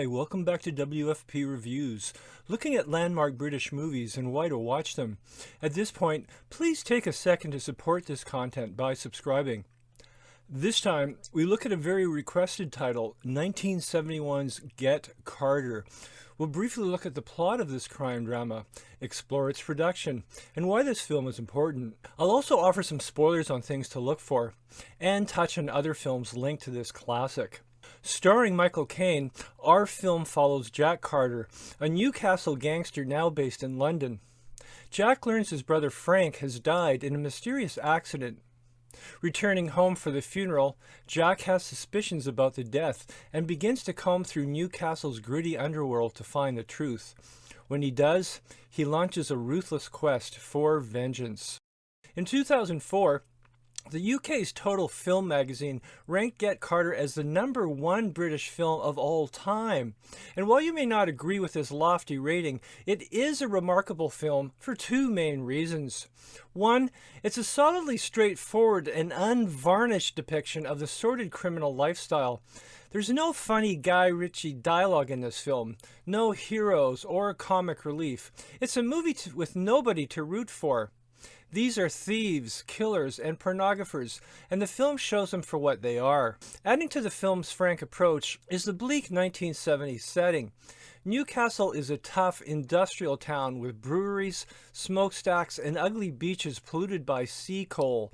Hi, welcome back to WFP Reviews, looking at landmark British movies and why to watch them. At this point, please take a second to support this content by subscribing. This time, we look at a very requested title, 1971's Get Carter. We'll briefly look at the plot of this crime drama, explore its production, and why this film is important. I'll also offer some spoilers on things to look for, and touch on other films linked to this classic. Starring Michael Caine, our film follows Jack Carter, a Newcastle gangster now based in London. Jack learns his brother Frank has died in a mysterious accident. Returning home for the funeral, Jack has suspicions about the death and begins to comb through Newcastle's gritty underworld to find the truth. When he does, he launches a ruthless quest for vengeance. In 2004, the UK's Total Film magazine ranked Get Carter as the #1 British film of all time. And while you may not agree with this lofty rating, it is a remarkable film for two main reasons. One, it's a solidly straightforward and unvarnished depiction of the sordid criminal lifestyle. There's no funny Guy Ritchie dialogue in this film, no heroes or comic relief. It's a movie with nobody to root for. These are thieves, killers, and pornographers, and the film shows them for what they are. Adding to the film's frank approach is the bleak 1970s setting. Newcastle is a tough industrial town with breweries, smokestacks, and ugly beaches polluted by sea coal.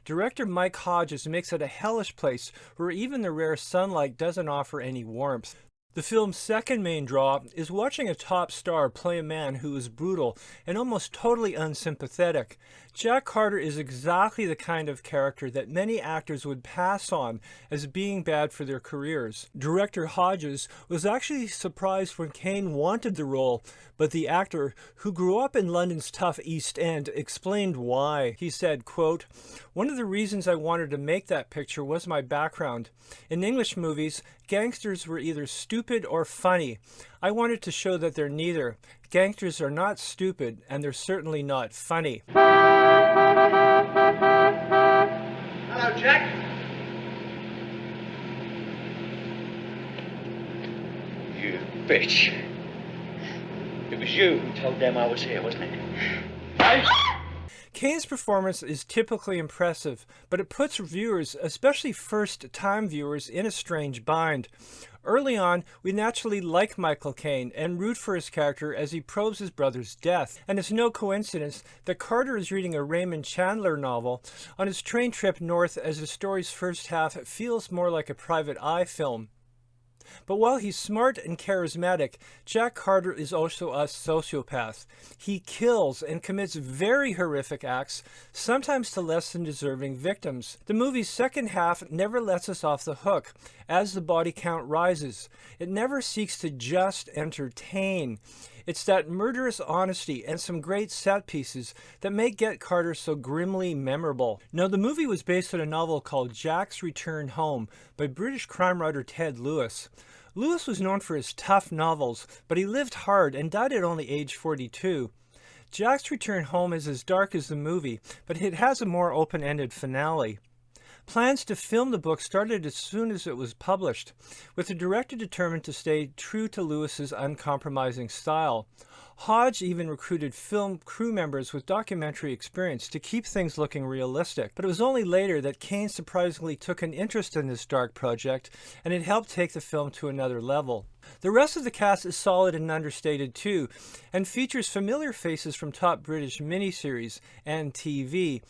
Director Mike Hodges makes it a hellish place where even the rare sunlight doesn't offer any warmth. The film's second main draw is watching a top star play a man who is brutal and almost totally unsympathetic. Jack Carter is exactly the kind of character that many actors would pass on as being bad for their careers. Director Hodges was actually surprised when Caine wanted the role, but the actor, who grew up in London's tough East End, explained why. He said, quote, "One of the reasons I wanted to make that picture was my background. In English movies, gangsters were either stupid or funny. I wanted to show that they're neither. Gangsters are not stupid, and they're certainly not funny." Hello, Jack. You bitch. It was you who told them I was here, wasn't it? Hey? Caine's performance is typically impressive, but it puts viewers, especially first-time viewers, in a strange bind. Early on, we naturally like Michael Caine and root for his character as he probes his brother's death. And it's no coincidence that Carter is reading a Raymond Chandler novel on his train trip north as the story's first half feels more like a private eye film. But while he's smart and charismatic, Jack Carter is also a sociopath. He kills and commits very horrific acts, sometimes to less than deserving victims. The movie's second half never lets us off the hook. As the body count rises, it never seeks to just entertain. It's that murderous honesty and some great set pieces that make Get Carter so grimly memorable. Now, the movie was based on a novel called Jack's Return Home by British crime writer Ted Lewis. Lewis was known for his tough novels, but he lived hard and died at only age 42. Jack's Return Home is as dark as the movie, but it has a more open-ended finale. Plans to film the book started as soon as it was published, with the director determined to stay true to Lewis's uncompromising style. Hodge even recruited film crew members with documentary experience to keep things looking realistic, but it was only later that Caine surprisingly took an interest in this dark project, and it helped take the film to another level. The rest of the cast is solid and understated too, and features familiar faces from top British miniseries and TV.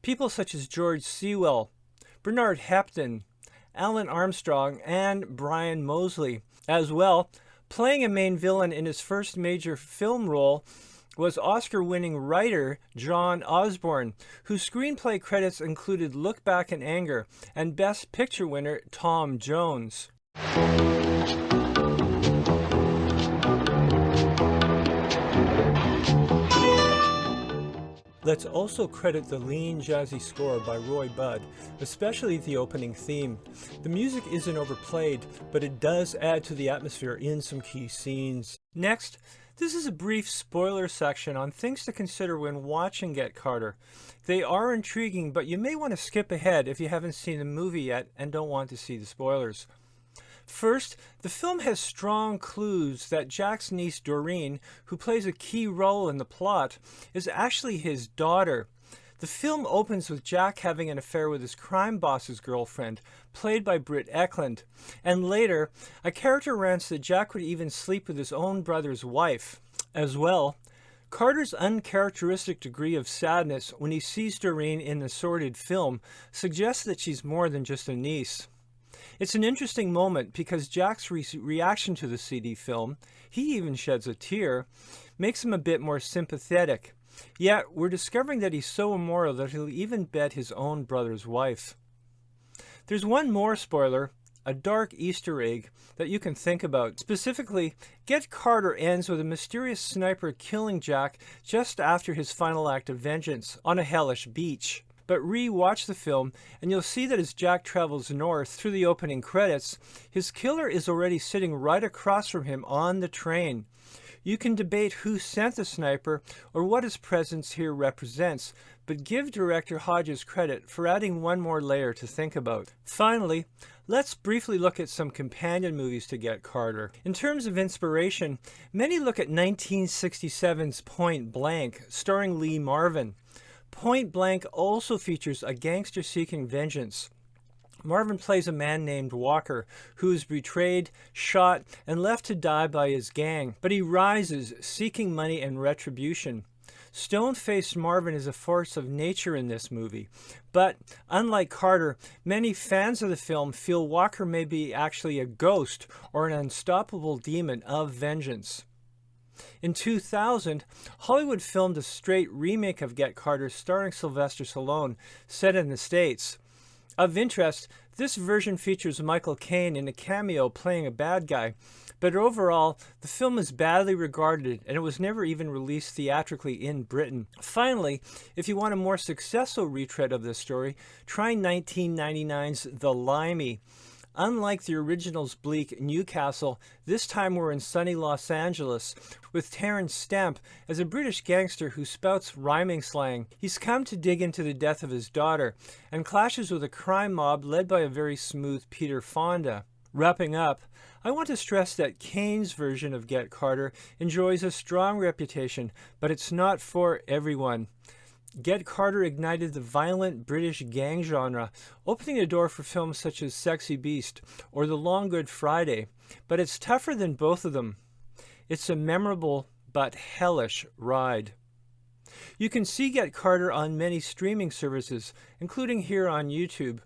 People such as George Sewell, Bernard Hepton, Alan Armstrong, and Brian Moseley. As well, playing a main villain in his first major film role was Oscar-winning writer John Osborne, whose screenplay credits included Look Back in Anger and Best Picture winner Tom Jones. Let's also credit the lean, jazzy score by Roy Budd, especially the opening theme. The music isn't overplayed, but it does add to the atmosphere in some key scenes. Next, this is a brief spoiler section on things to consider when watching Get Carter. They are intriguing, but you may want to skip ahead if you haven't seen the movie yet and don't want to see the spoilers. First, the film has strong clues that Jack's niece Doreen, who plays a key role in the plot, is actually his daughter. The film opens with Jack having an affair with his crime boss's girlfriend, played by Britt Eklund, and later, a character rants that Jack would even sleep with his own brother's wife. As well, Carter's uncharacteristic degree of sadness when he sees Doreen in the sordid film suggests that she's more than just a niece. It's an interesting moment because Jack's reaction to the CD film, he even sheds a tear, makes him a bit more sympathetic. Yet, we're discovering that he's so immoral that he'll even bet his own brother's wife. There's one more spoiler, a dark Easter egg, that you can think about. Specifically, Get Carter ends with a mysterious sniper killing Jack just after his final act of vengeance on a hellish beach. But re-watch the film, and you'll see that as Jack travels north through the opening credits, his killer is already sitting right across from him on the train. You can debate who sent the sniper or what his presence here represents, but give director Hodges credit for adding one more layer to think about. Finally, let's briefly look at some companion movies to Get Carter. In terms of inspiration, many look at 1967's Point Blank, starring Lee Marvin. Point Blank also features a gangster seeking vengeance. Marvin plays a man named Walker who is betrayed, shot, and left to die by his gang, but he rises, seeking money and retribution. Stone-faced Marvin is a force of nature in this movie, but unlike Carter, many fans of the film feel Walker may be actually a ghost or an unstoppable demon of vengeance. In 2000, Hollywood filmed a straight remake of Get Carter starring Sylvester Stallone, set in the States. Of interest, this version features Michael Caine in a cameo playing a bad guy, but overall, the film is badly regarded and it was never even released theatrically in Britain. Finally, if you want a more successful retread of this story, try 1999's The Limey. Unlike the original's bleak Newcastle, this time we're in sunny Los Angeles, with Terence Stamp as a British gangster who spouts rhyming slang. He's come to dig into the death of his daughter, and clashes with a crime mob led by a very smooth Peter Fonda. Wrapping up, I want to stress that Caine's version of Get Carter enjoys a strong reputation, but it's not for everyone. Get Carter ignited the violent British gang genre, opening the door for films such as Sexy Beast or The Long Good Friday, but it's tougher than both of them. It's a memorable but hellish ride. You can see Get Carter on many streaming services, including here on YouTube.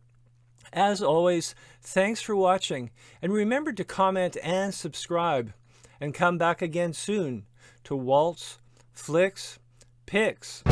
As always, thanks for watching, and remember to comment and subscribe, and come back again soon to Waltz, Flicks, Picks.